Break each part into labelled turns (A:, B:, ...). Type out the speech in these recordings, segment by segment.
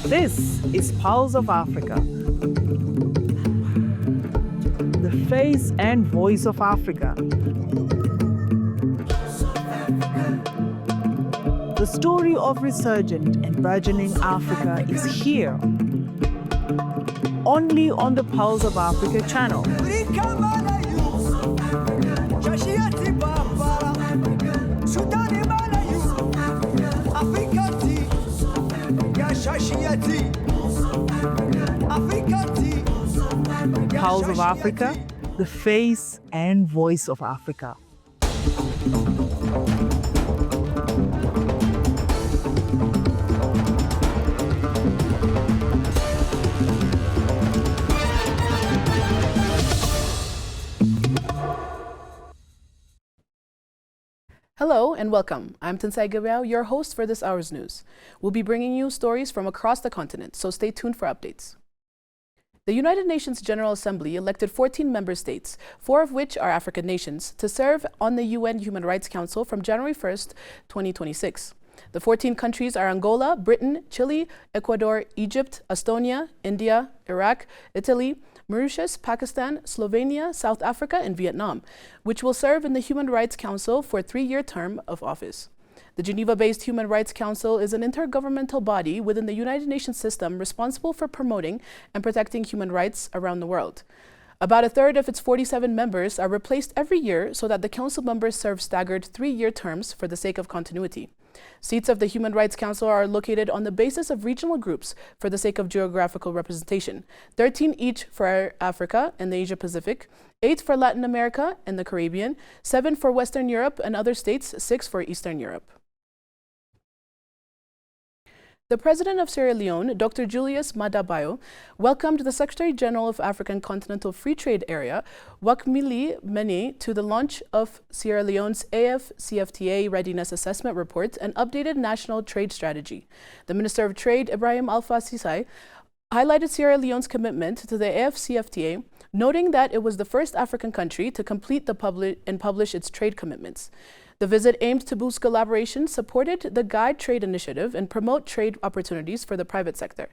A: This is Pulse of Africa, the face and voice of Africa. The story of resurgent and burgeoning Africa is here, only on the Pulse of Africa channel. Pulse of Africa, the face and voice of Africa.
B: Hello and welcome. I'm Tensai Gabriel, your host for this hour's news. We'll be bringing you stories from across the continent, so stay tuned for updates. The United Nations General Assembly elected 14 member states, 4 of which are African nations, to serve on the UN Human Rights Council from January 1st, 2026. The 14 countries are Angola, Britain, Chile, Ecuador, Egypt, Estonia, India, Iraq, Italy, Mauritius, Pakistan, Slovenia, South Africa, and Vietnam, which will serve in the Human Rights Council for a 3-year term of office. The Geneva-based Human Rights Council is an intergovernmental body within the United Nations system responsible for promoting and protecting human rights around the world. About a third of its 47 members are replaced every year so that the council members serve staggered 3-year terms for the sake of continuity. Seats of the Human Rights Council are located on the basis of regional groups for the sake of geographical representation, 13 each for Africa and the Asia-Pacific, 8 for Latin America and the Caribbean, 7 for Western Europe and other states, 6 for Eastern Europe. The President of Sierra Leone, Dr. Julius Maada Bio, welcomed the Secretary General of African Continental Free Trade Area, Wakmili Mene, to the launch of Sierra Leone's AFCFTA Readiness Assessment Report and updated national trade strategy. The Minister of Trade, Ibrahim Alpha Sisai, highlighted Sierra Leone's commitment to the AFCFTA, noting that it was the first African country to complete and publish its trade commitments. The visit aimed to boost collaboration, supported the Guide Trade Initiative, and promote trade opportunities for the private sector.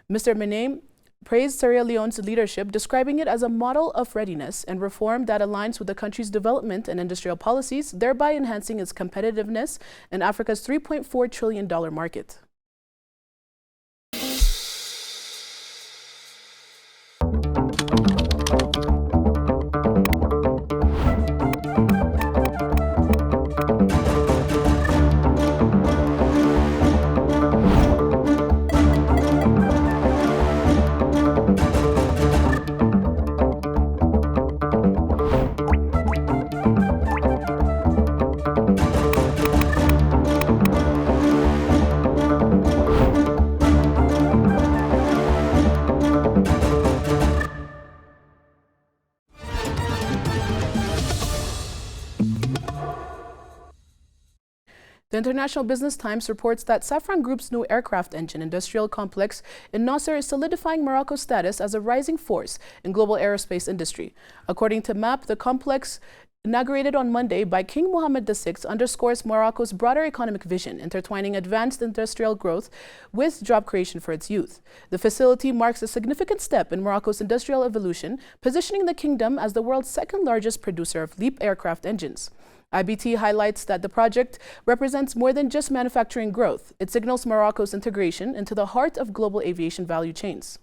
B: Mr. Mene praised Sierra Leone's leadership, describing it as a model of readiness and reform that aligns with the country's development and industrial policies, thereby enhancing its competitiveness in Africa's $3.4 trillion market. The International Business Times reports that Safran Group's new aircraft engine industrial complex in Nasser is solidifying Morocco's status as a rising force in global aerospace industry. According to MAP, the complex, inaugurated on Monday by King Mohammed VI, underscores Morocco's broader economic vision, intertwining advanced industrial growth with job creation for its youth. The facility marks a significant step in Morocco's industrial evolution, positioning the kingdom as the world's second-largest producer of LEAP aircraft engines. IBT highlights that the project represents more than just manufacturing growth. It signals Morocco's integration into the heart of global aviation value chains.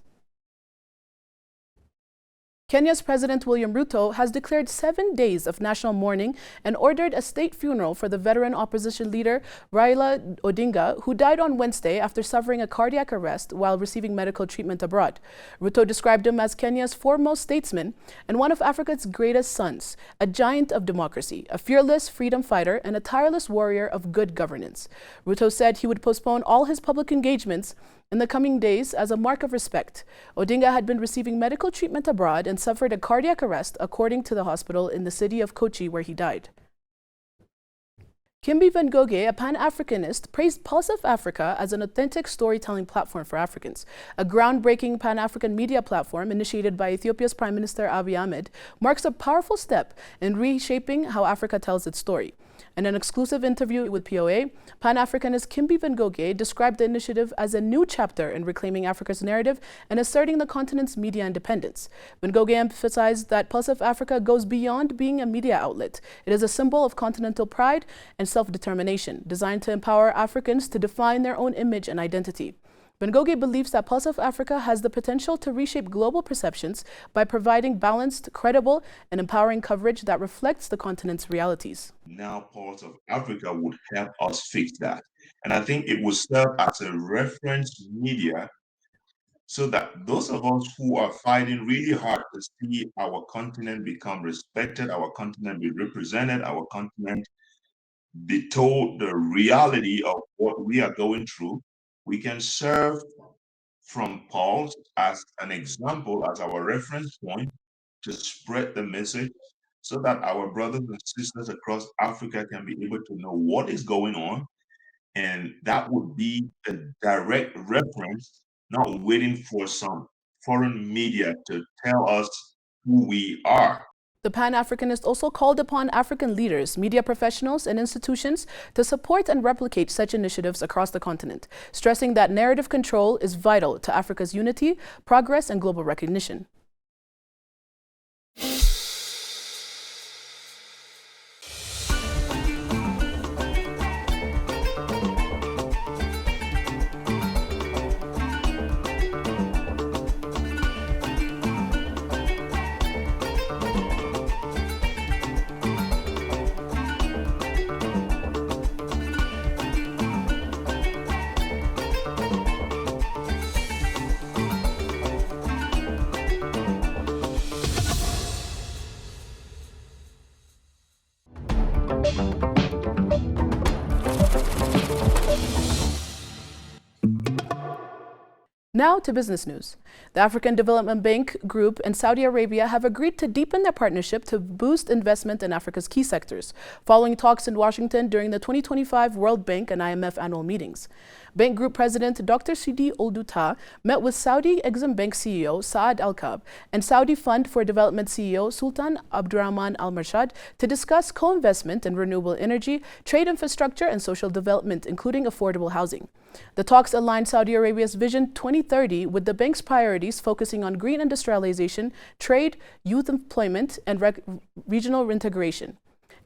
B: Kenya's President William Ruto has declared 7 days of national mourning and ordered a state funeral for the veteran opposition leader Raila Odinga, who died on Wednesday after suffering a cardiac arrest while receiving medical treatment abroad. Ruto described him as Kenya's foremost statesman and one of Africa's greatest sons, a giant of democracy, a fearless freedom fighter, and a tireless warrior of good governance. Ruto said he would postpone all his public engagements in the coming days as a mark of respect. Odinga had been receiving medical treatment abroad and suffered a cardiac arrest, according to the hospital in the city of Kochi, where he died. Kimbi Van Goghe, a Pan-Africanist, praised Pulse of Africa as an authentic storytelling platform for Africans. A groundbreaking Pan-African media platform initiated by Ethiopia's Prime Minister Abiy Ahmed marks a powerful step in reshaping how Africa tells its story. In an exclusive interview with POA, Pan-Africanist Kimbi Ngoge described the initiative as a new chapter in reclaiming Africa's narrative and asserting the continent's media independence. Ngoge emphasized that Pulse of Africa goes beyond being a media outlet. It is a symbol of continental pride and self-determination, designed to empower Africans to define their own image and identity. Ngoge believes that Pulse of Africa has the potential to reshape global perceptions by providing balanced, credible, and empowering coverage that reflects the continent's realities.
C: Now, Pulse of Africa would help us fix that. And I think it will serve as a reference media so that those of us who are fighting really hard to see our continent become respected, our continent be represented, our continent be told the reality of what we are going through, we can serve from Paul as an example, as our reference point to spread the message so that our brothers and sisters across Africa can be able to know what is going on. And that would be a direct reference, not waiting for some foreign media to tell us who we are.
B: The Pan-Africanist also called upon African leaders, media professionals, and institutions to support and replicate such initiatives across the continent, stressing that narrative control is vital to Africa's unity, progress, and global recognition. Now to business news. The African Development Bank Group and Saudi Arabia have agreed to deepen their partnership to boost investment in Africa's key sectors, following talks in Washington during the 2025 World Bank and IMF annual meetings. Bank Group President Dr. Sidi Olduta met with Saudi Exim Bank CEO Saad Al-Kab and Saudi Fund for Development CEO Sultan Abdurrahman Al-Marshad to discuss co-investment in renewable energy, trade infrastructure, and social development, including affordable housing. The talks aligned Saudi Arabia's Vision 2030 with the bank's priorities, focusing on green industrialization, trade, youth employment, and regional integration.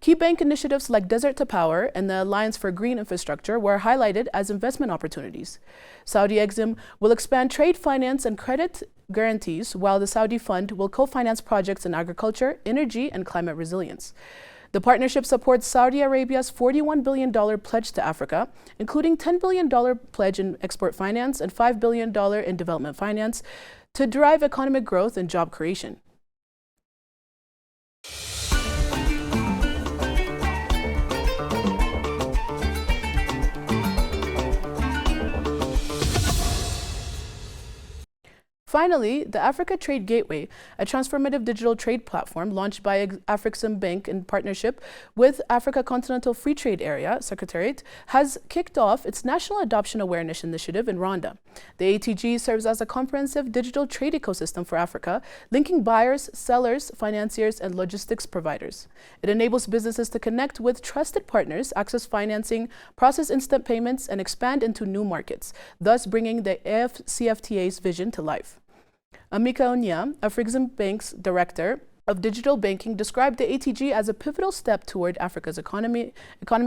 B: Key bank initiatives like Desert to Power and the Alliance for Green Infrastructure were highlighted as investment opportunities. Saudi Exim will expand trade finance and credit guarantees, while the Saudi Fund will co-finance projects in agriculture, energy, and climate resilience. The partnership supports Saudi Arabia's $41 billion pledge to Africa, including $10 billion pledge in export finance and $5 billion in development finance, to drive economic growth and job creation. Finally, the Africa Trade Gateway, a transformative digital trade platform launched by Afrexim Bank in partnership with Africa Continental Free Trade Area Secretariat, has kicked off its National Adoption Awareness Initiative in Rwanda. The ATG serves as a comprehensive digital trade ecosystem for Africa, linking buyers, sellers, financiers, and logistics providers. It enables businesses to connect with trusted partners, access financing, process instant payments, and expand into new markets, thus bringing the AFCFTA's vision to life. Amika Onya, Afrexim Bank's director of digital banking, described the ATG as a pivotal step toward Africa's economic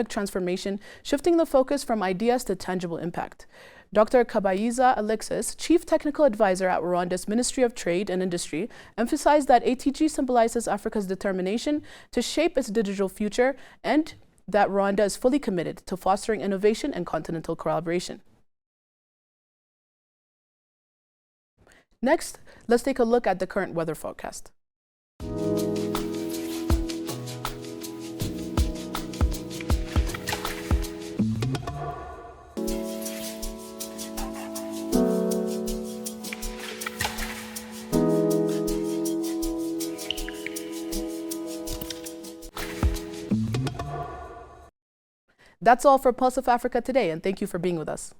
B: transformation, shifting the focus from ideas to tangible impact. Dr. Kabayiza Alexis, chief technical advisor at Rwanda's Ministry of Trade and Industry, emphasized that ATG symbolizes Africa's determination to shape its digital future and that Rwanda is fully committed to fostering innovation and continental collaboration. Next, let's take a look at the current weather forecast. That's all for Pulse of Africa today, and thank you for being with us.